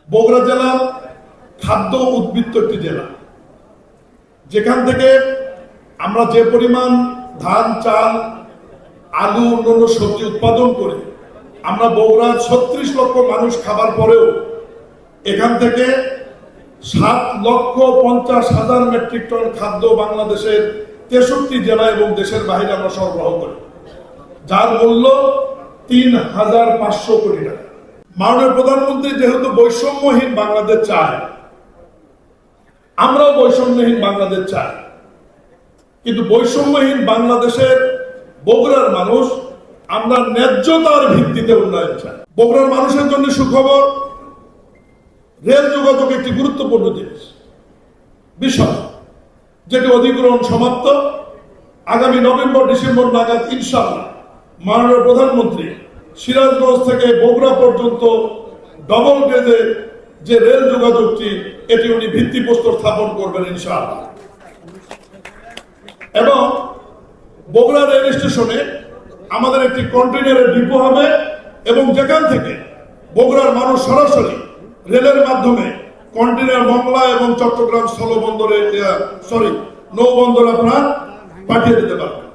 বগুড়া জেলা খাদ্য উদ্বৃত্ত একটি জেলা, যেখান থেকে আমরা যে পরিমাণ ধান, চাল, আলু, অন্যান্য সবজি উৎপাদন করে আমরা বগুড়ার 36 লক্ষ মানুষ খাবার পরেও এখান থেকে 7,50,000 মেট্রিক টন খাদ্য বাংলাদেশের 63 জেলা এবং দেশের বাইরে আমরা সরবরাহ করি, যার মূল্য 3,500 কোটি টাকা। মাননীয় প্রধানমন্ত্রী যেহেতু বৈষম্যহীন বাংলাদেশ চায়, আমরাও বৈষম্যহীন বাংলাদেশ চাই, কিন্তু বৈষম্যহীন বাংলাদেশের বগুড়ার মানুষ আমরা ন্যায্যতার ভিত্তিতে উন্নয়ন চাই। বগুড়ার মানুষের জন্য সুখবর, রেল যোগাযোগ একটি গুরুত্বপূর্ণ জিনিস বিষয়, যেটি অধিগ্রহণ সমাপ্ত। আগামী নভেম্বর-ডিসেম্বর নাগাদ ইনশাআল্লাহ মাননীয় প্রধানমন্ত্রী সিরাজগঞ্জ থেকে বগুড়া পর্যন্ত ডবল গেজে যে রেল যোগাযোগটি, এটি উনি ভিত্তিপ্রস্তর স্থাপন করবেন ইনশাআল্লাহ। এবং বগুড়া রেল স্টেশনে আমাদের একটি কন্টেইনারের ডিপো হবে, এবং যেখান থেকে বগুড়ার মানুষ সরাসরি রেলের মাধ্যমে কন্টেইনার মংলা এবং চট্টগ্রাম স্থলবন্দরে নৌবন্দরে আপনারা পাঠিয়ে দিতে পারবেন।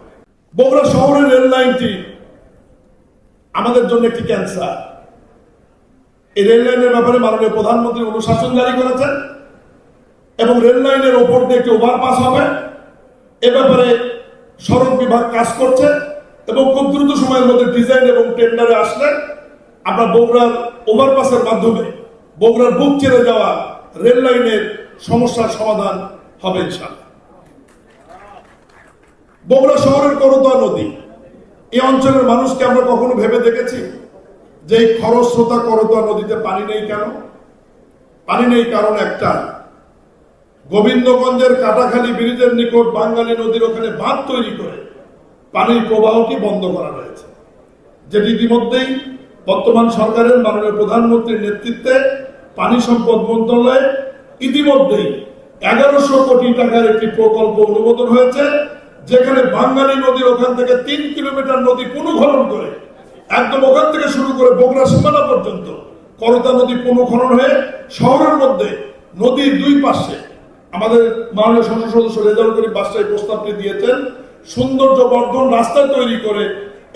বগুড়া শহরের রেল লাইনটি আমাদের জন্য একটি ক্যান্সার। এই রেল লাইনের ব্যাপারে মাননীয় প্রধানমন্ত্রী অনুশাসন জারি করেছেন, এবং রেল লাইনের ওপর দিয়ে একটি ওভারপাস হবে। এ ব্যাপারে সড়ক বিভাগ কাজ করছে, এবং খুব দ্রুত সময়ের মধ্যে ডিজাইন এবং টেন্ডারে আসলে আমরা বগুড়ার ওভারপাসের মাধ্যমে বগুড়ার বুক ছেড়ে যাওয়া রেল লাইনের সমস্যার সমাধান হবে ইনশাআল্লাহ। বগুড়া শহরের করতোয়া নদী, এই অঞ্চলের মানুষকে আমরা কখনো ভেবে দেখেছি যে এই খরস্রোতা করতোয়া নদীতে পানি নেই কেন? পানি নেই কারণ একটা, গোবিন্দগঞ্জের কাটাখালী ব্রিজের নিকট বাঙালি নদীর ওখানে বাঁধ তৈরি করে পানির প্রবাহটি বন্ধ করা হয়েছে, যেটি ইতিমধ্যেই বর্তমান সরকারের মাননীয় প্রধানমন্ত্রীর নেতৃত্বে পানি সম্পদ মন্ত্রণালয়ে ইতিমধ্যেই 1100 কোটি টাকার একটি প্রকল্প অনুমোদন হয়েছে, যেখানে বাঙালি নদীর ওখান থেকে 3 কিলোমিটার নদী পুনঃখনন করে একদম ওখান থেকে শুরু করে বগুড়া সীমানা পর্যন্ত করতোয়া নদী পুনঃখনন হয়ে শহরের মধ্যে নদীর দুই পাশে আমাদের মাননীয় সংসদ সদস্য রেজাউল করিম বাদশাহী প্রস্তাবটি দিয়েছেন, সৌন্দর্য বর্ধন রাস্তা তৈরি করে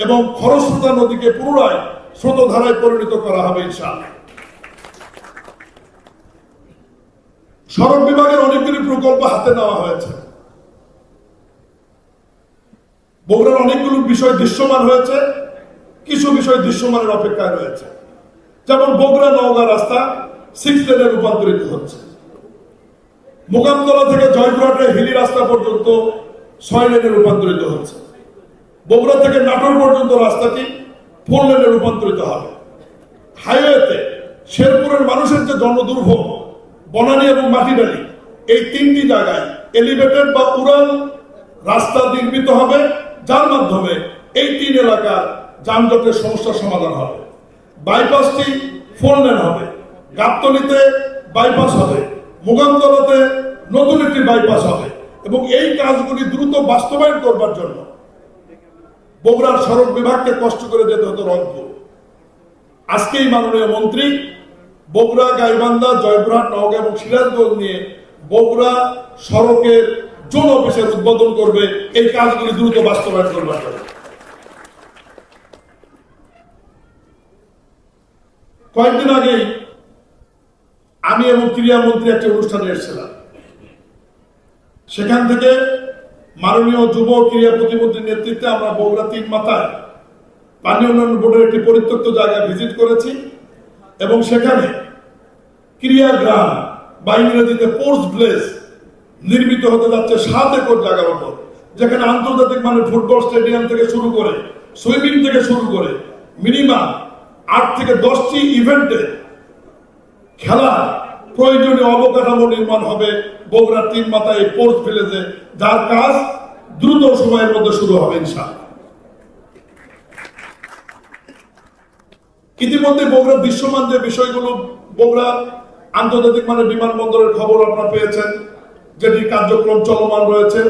এবং খরস্রোতা নদীকে পুনরায় স্রোতধারায় পরিণত করা হবে ইনশাআল্লাহ। সড়ক বিভাগের অনেকগুলি প্রকল্প হাতে নেওয়া হয়েছে। বগুড়ার অনেকগুলো বিষয় দৃশ্যমান হয়েছে, কিছু বিষয় দৃশ্যমানের অপেক্ষায় রয়েছে। যেমন বগুড়া নওগাঁ রাস্তা 6 লেনে রূপান্তরিত হচ্ছে, মোকামতলা থেকে জয়পুরহাটের হিলি রাস্তা পর্যন্ত 6 লেনে রূপান্তরিত হচ্ছে, বগুড়া থেকে নাটোর পর্যন্ত রাস্তাটি 4 লেনে রূপান্তরিত হবে। হাইওয়েতে শেরপুরের মানুষের যে জনদুর্ভোগ, বনানী এবং মাটিডালি, এই 3টি জায়গায় এলিভেটেড বা উড়ান রাস্তা নির্মিত হবে, যার মাধ্যমে এই 3 এলাকার যানজটের সমস্যার সমাধান হবে। বাইপাসটি 4 লেন হবে, গাবতলীতে বাইপাস হবে, মোগামতলাতে নতুন একটি বাইপাস হবে, এবং এই কাজগুলি দ্রুত বাস্তবায়ন করবার জন্য বগুড়ার সড়ক বিভাগকে কষ্ট করে যেতে হতো রংপুর। আজকেই মাননীয় মন্ত্রী বগুড়া, গাইবান্ধা, জয়পুরহাট, নওগাঁ এবং সিরাজগঞ্জ নিয়ে বগুড়া সড়কের জোন অফিসের উদ্বোধন করবে, এই কাজগুলি দ্রুত বাস্তবায়ন করবার জন্য। কয়েকদিন আগেই আমি এবং ক্রীড়ামন্ত্রী একটি অনুষ্ঠানে এসেছিলাম। সেখান থেকে মাননীয় যুব ক্রীড়া প্রতিমন্ত্রীর নেতৃত্বে আমরা বগুড়া 3 মাথায় পানি উন্নয়ন বোর্ডের একটি পরিত্যক্ত জায়গা ভিজিট করেছি, এবং সেখানে ক্রীড়া গ্রাম বা ইংরেজিতে স্পোর্টস ভিলেজ নির্মিত হতে যাচ্ছে 7 একর জায়গার উপর, যেখানে আন্তর্জাতিক মানের ফুটবল স্টেডিয়াম থেকে শুরু করে সুইমিং থেকে শুরু করে মিনিমাম 8 থেকে 10টি ইভেন্টে খেলা প্রয়োজনীয় অবকাঠামো নির্মাণ হবে বগুড়ার 3 মাথায় এই স্পোর্টস ভিলেজে, যার কাজ দ্রুত সময়ের মধ্যে শুরু হবে ইনশাআল্লাহ। ইতিমধ্যে বগুড়ার দৃশ্যমান যে বিষয়গুলো, বগুড়া আন্তর্জাতিক মানের বিমানবন্দরের খবর আপনারা পেয়েছেন, যেটি কার্যক্রম চলমান রয়েছে।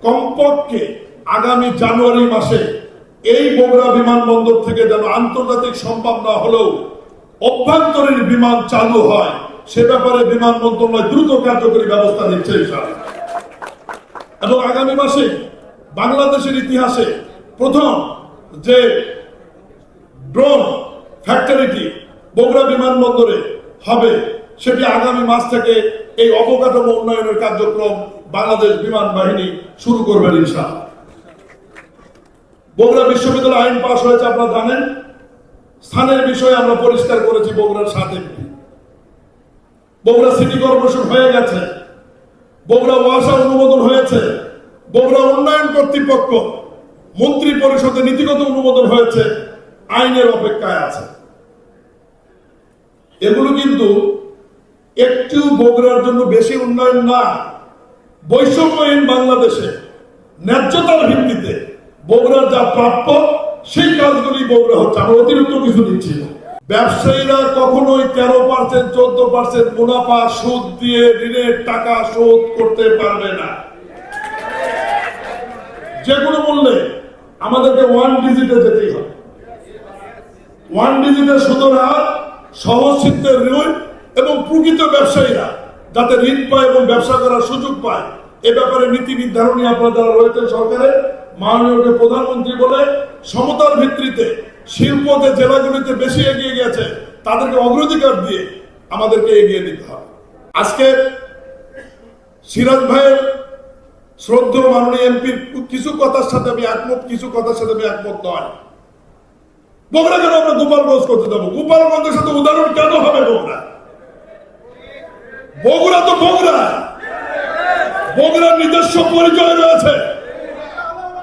কমপক্ষে আগামী জানুয়ারি মাসে এই বগুড়া বিমানবন্দর থেকে যেন আন্তর্জাতিক সম্ভব না হলেও অভ্যন্তরীণ বিমান চালু হয় সে ব্যাপারে বিমান মন্ত্রণালয় দ্রুত কার্যকরী ব্যবস্থা নিচ্ছে ইনশাআল্লাহ। এবং আগামী মাসে বাংলাদেশের ইতিহাসে প্রথম যে ড্রোন ফ্যাক্টরিটি বগুড়া বিমানবন্দরে হবে সেটি আগামী মাস থেকে এই অবকাঠামো উন্নয়নের কার্যক্রম বাংলাদেশ বিমান বাহিনী শুরু করবেন ইনশাআল্লাহ। বগুড়া বিশ্ববিদ্যালয় আইন পাস হয়েছে আপনারা জানেন। স্থানের বিষয়ে আমরা পরিষ্কার করেছি বগুড়ার 7 এমপি। বগুড়া সিটি কর্পোরেশন হয়ে গেছে, বগুড়া ওয়াসা অনুমোদন হয়েছে, বগুড়া উন্নয়ন কর্তৃপক্ষ মন্ত্রী পরিষদে নীতিগত অনুমোদন হয়েছে, আইনের অপেক্ষায় আছে। এগুলো কিন্তু একটু বগুড়ার জন্য বেশি উন্নয়ন না, বৈষম্যহীন বাংলাদেশে ন্যায্যতার ভিত্তিতে বগুড়ার যা প্রাপ্য সেই কাজগুলি বগুড়া হচ্ছে। আমরা অতিরিক্ত কিছু দিচ্ছি না। ব্যবসায়ীরা কখনোই 13%, 14% মুনাফা সুদ দিয়ে ঋণের টাকা শোধ করতে পারবে না। যে কোনো মূল্যে আমাদেরকে 1 ডিজিটে যেতেই হবে। 1 ডিজিটের সুদের হার, সহজসিদ্ধের ঋণ এবং প্রকৃত ব্যবসায়ীরা যাতে ঋণ পায় এবং ব্যবসা করার সুযোগ পায় এ ব্যাপারে নীতি নির্ধারণী আপনারা যারা রয়েছেন সরকারের, মাননীয় প্রধানমন্ত্রী বলে সমতার ভিত্তিতে শিল্প যে জেলাগুলিতে বেশি এগিয়ে গেছে তাদেরকে অগ্রাধিকার দিয়ে আমাদেরকে এগিয়ে দিতে হবে। আজকে সিরাজ ভাইয়ের শ্রদ্ধেয় মাননীয় এমপির কিছু কথার সাথে আমি একমত, কিছু কথার সাথে আমি একমত নয়। বগুড়া কেন আমরা গোপালগঞ্জ করতে যাবো? গোপালগঞ্জের সাথে উদাহরণ কেন হবে বগুড়া? বগুড়া তো বগুড়া, বগুড়ার নিজস্ব পরিচয় রয়েছে।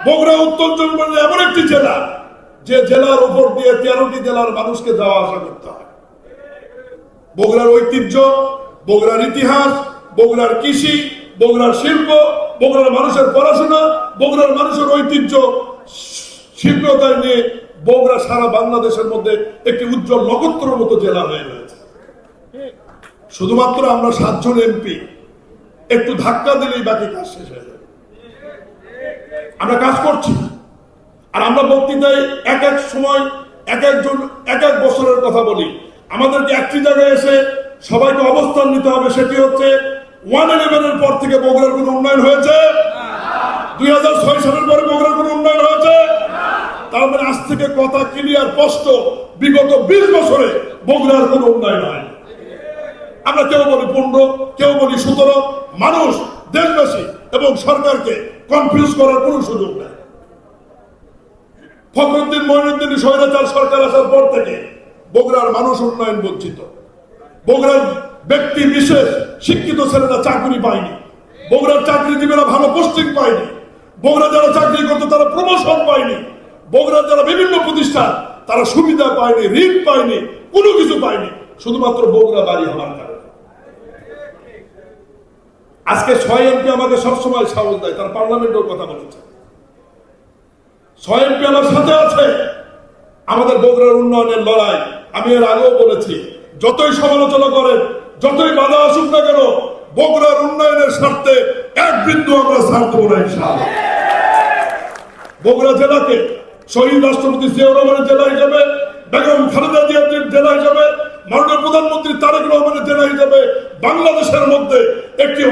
বগুড়া উত্তর-পূর্বাঞ্চল এমন একটি জেলা যে জেলার উপর দিয়ে 13টি জেলার মানুষকে যাওয়া আসা করতে হয়। বগুড়ার ঐতিহ্য, বগুড়ার ইতিহাস, বগুড়ার কৃষি, বগুড়ার শিল্প, বগুড়ার মানুষের পড়াশোনা, বগুড়ার মানুষের ঐতিহ্য শিল্পতায় নিয়ে বগুড়া সারা বাংলাদেশের মধ্যে একটি উজ্জ্বল নক্ষত্রের মতো জেলা হয়ে রয়েছে। শুধুমাত্র আমরা 7 জন এমপি একটু ধাক্কা দিলেই বাকি কাজ শেষ হয়ে যাবে। আমরা কাজ করছি, আর আমরা বক্তৃতায় এক এক সময় এক একজন এক এক বছরের কথা বলি। আমাদেরকে একটি জায়গায় এসে সবাইকে অবস্থান নিতে হবে, সেটি হচ্ছে 1/11 পর থেকে বগুড়ার কোনো উন্নয়ন হয়েছে? 2006 সালের পরে বগুড়ার কোনো উন্নয়ন হয়েছে? তার মানে আজ থেকে কথা ক্লিয়ার স্পষ্ট, বিগত 20 বছরে বগুড়ার কোনো উন্নয়ন হয়। আমরা কেউ বলি 15, কেউ বলি 17। মানুষ, দেশবাসী এবং সরকারকে কনফিউজ করার কোনো সুযোগ নেই। ফখরুদ্দিন মঈনুদ্দিন স্বৈরাচার সরকার আসার পর থেকে বগুড়ার মানুষ উন্নয়ন বঞ্চিত। বগুড়ার ব্যক্তি বিশেষ শিক্ষিত ছেলেরা চাকরি পায়নি, বগুড়ার চাকরিজীবীরা ভালো পোস্টিং পায়নি, বগুড়া যারা চাকরি করতো তারা প্রমোশন পায়নি, বগুড়ার যারা বিভিন্ন প্রতিষ্ঠান তারা সুবিধা পায়নি, ঋণ পায়নি, কোনো কিছু পায়নি, শুধুমাত্র বগুড়া বাড়ি হওয়ার কারণে। আজকে 6 এমপি আমাকে সবসময় সাহস দেয়, তার পার্লামেন্টের কথা বলেছে। 6 এমপি আমার সাথে আছে। আমাদের বগুড়ার উন্নয়নের লড়াই আমি এর আগেও বলেছি, যতই সমালোচনা করেন, যতই বাধা আসুক না কেন, বগুড়ার উন্নয়নের স্বার্থে এক বিন্দু আমরা ছাড় দেব না ইনশাআল্লাহ। বগুড়া জেলাকে শহীদ রাষ্ট্রপতি জিয়াউর রহমানের জেলা হিসেবে, বেগম খালেদা জিয়ার জেলা হিসেবে, মাননীয় প্রধানমন্ত্রী তারেক রহমানের জেলা হিসেবে বাংলাদেশের মধ্যে একটি